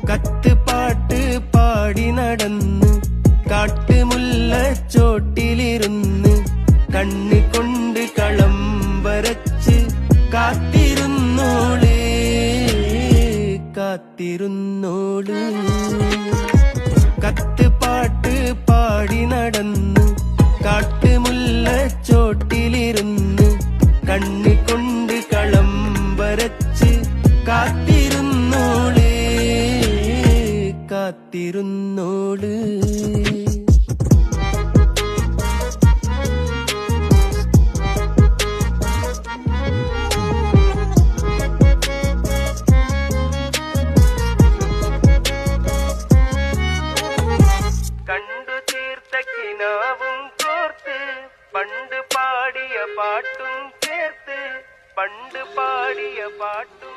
കത്ത് പാട്ട് പാടി നടന്ന് കാട്ടുമുല്ലച്ചോട്ടിലിരുന്ന് കണ്ണി കൊണ്ട് കളം വരച്ച് കാത്തിരുന്നോള് കാത്തിരുന്നോള്. കത്ത് പാട്ട് പാടി നടന്ന് കാട്ടുമുല്ലച്ചോട്ടിലിരുന്ന് കണ്ണി കൊണ്ട് കളം വരച്ച് കാത്തിരുന്നോള് കാത്തിരുന്നോള്. കണ്ടു തീർത്ത കിനാവും കോർത്ത് പണ്ട് പാടിയ പാട്ടും ചേർത്ത് പണ്ട് പാടിയ പാട്ടും